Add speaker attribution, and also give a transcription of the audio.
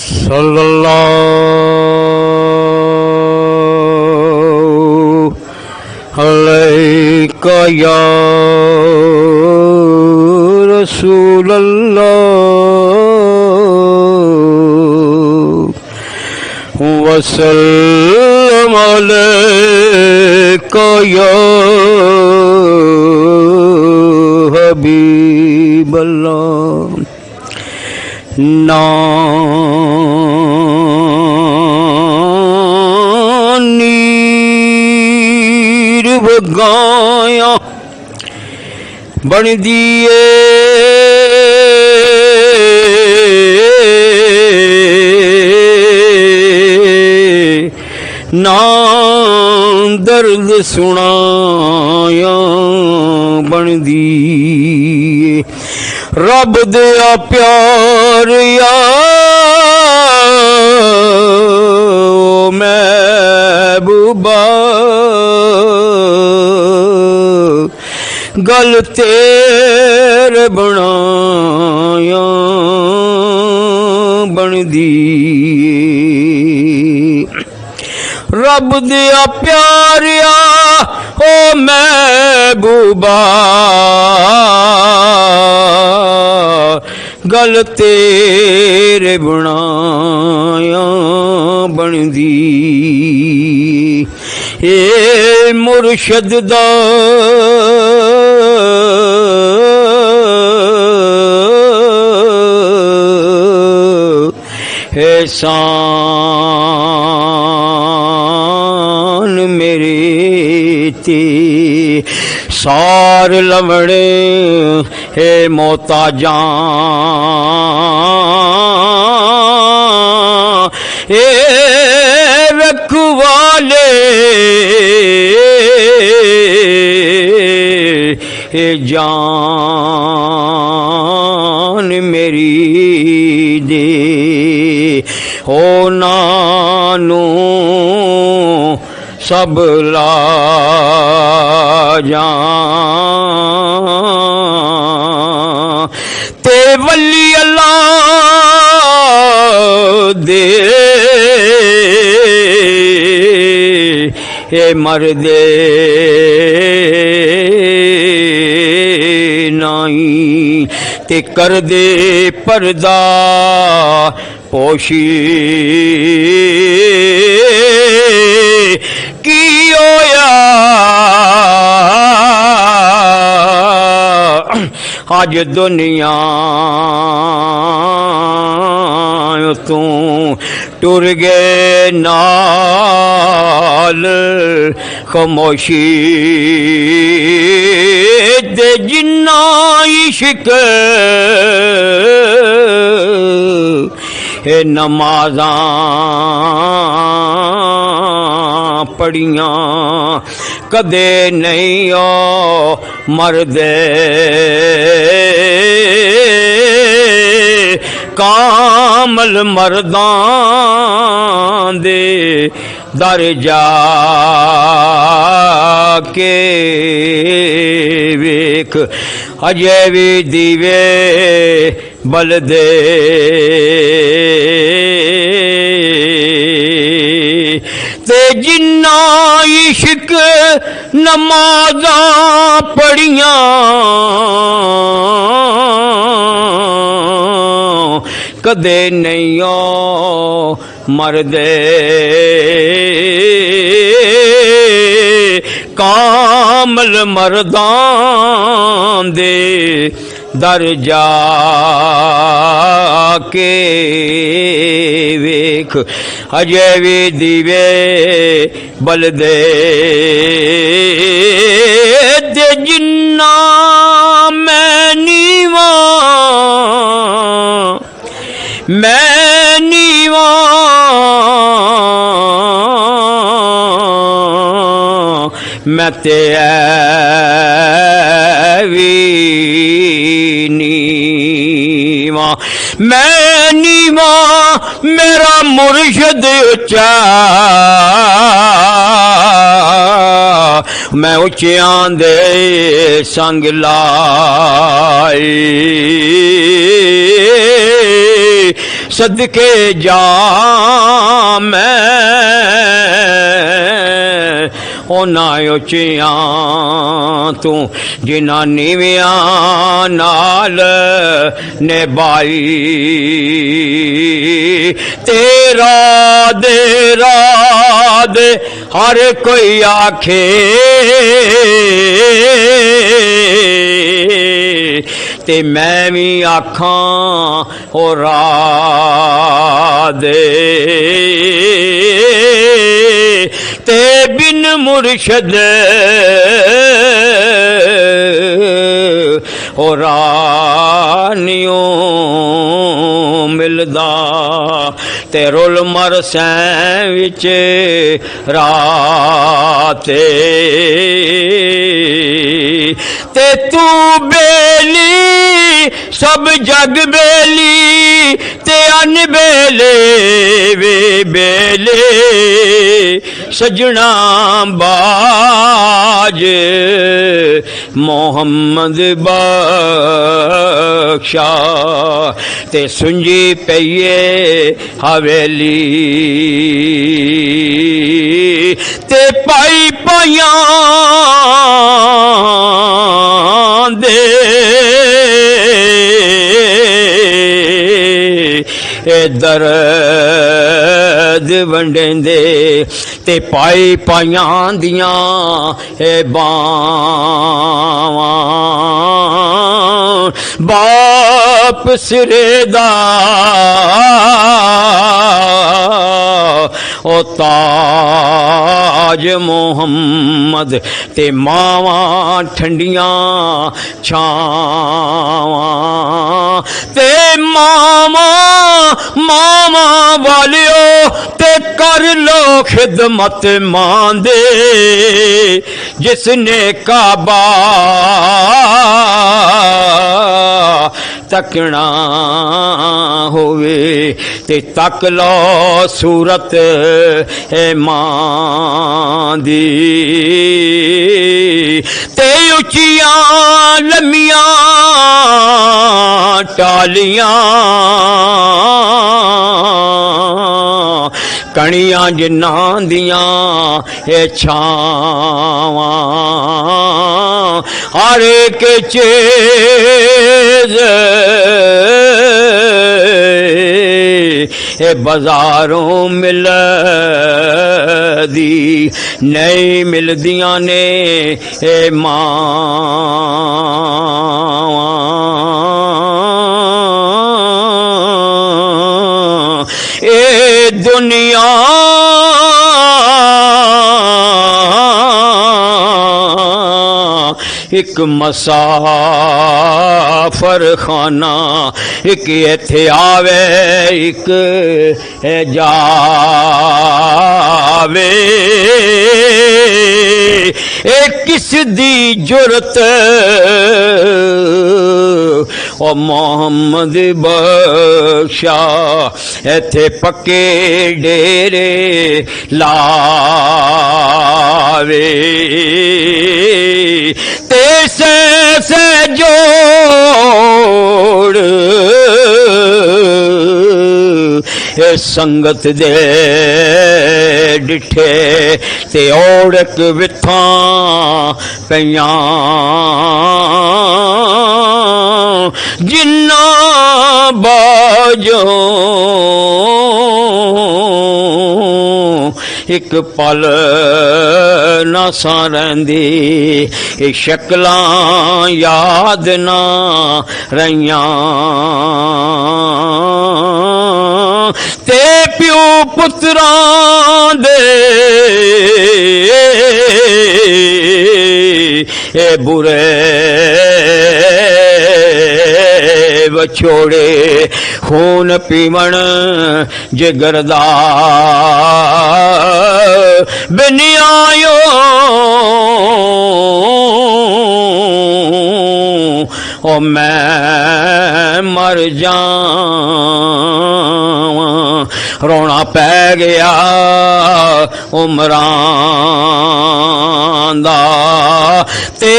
Speaker 1: सल्लल्लाहु अलैका या रसूलल्लाह वसल्लम अलैका या हबीबल्लाह। नीर बगाया बन दिए ना दर्द सुनाया बन दिए। रब दिया प्यार या महबूबा गल तेरे बनाया बन दिए। रब दिया प्यार या ओ महबूबा गल तेरे बनाया बन दी। ए मुर्शद दा एहसान मेरे ते सार लवड़े हे मोहताजां ए रखवाले ए जान मेरी दे हो नानू सब ला जा ते वली अल्लाह दे ए मरदे नाई ते कर दे पर्दा पोशी की होया आज दुनिया तू टुर गए नाल खामोशी दे जिन्ना इश्क ए नमाज़ां पढ़ियां कदे नहीं ओ मरदे कामल मर्दां दे दर जा के वेख अजे भी दीवे बलदे ते जिन्ना इश्क नमाज़ां पढ़ियां कदे नहीं ओ मरदे कामल मर्दां दे दर जा के वेख अजे भी दीवे बलदे दे जिन्ना मैं नीवा मैं ते नीवा मैं नीवा मेरा मुर्शद उच्चा मैं उच्चियां दे संग लाई सदके जा मैं उन्हां उचियां तू जिन्हां नीवियां नाल निभाई तेरा दे हर कोई आखे ते मैं भी आखां ओ राधे ते बिन मुर्शद ओ रानियों मिलदा ते रुल मरसैं विच राते ते तू बेली सब जग बेली ते अन बेले वे बेले सजना बाज मोहम्मद बख्शा ते सुंजी पईए हवेली ते पाई पाइयां दे दर्द वंडेंदे ते पाई पाइयां दियां ए बावां बाप सिरे दा ओ ताज मोहम्मद ते मावां ठंडियां छावां ते मामा वालियो ते कर लो खिदमत मांदे जिसने काबा तकना होवे ते तक लो सूरत ए मां दी ते उचियां लम्मियां टालियां कणियां जिन्हां दियां ए छावां हर एक चीज ए बाजारों मिलदी नहीं मिलदियां ने ए मावां ए दुनिया एक मसाफर खाना एक इत्थे आवे एक जावे एक किस दी जुरत ओ मोहम्मद बख्शा इत्थे पक्के डेरे लावे ते से जोड़ संगत दे डिठे ते ओढ़क विथा पईयां जिन्ना बाजो एक पल ना सा रहिंदी शक्लां याद ना रहियां ते प्यो पुत्रां दे ए बुरे बछोड़े खून पीवण जिगरदा बिनियायो ओ मैं मर जावां रोना पै गया उमरां दा ते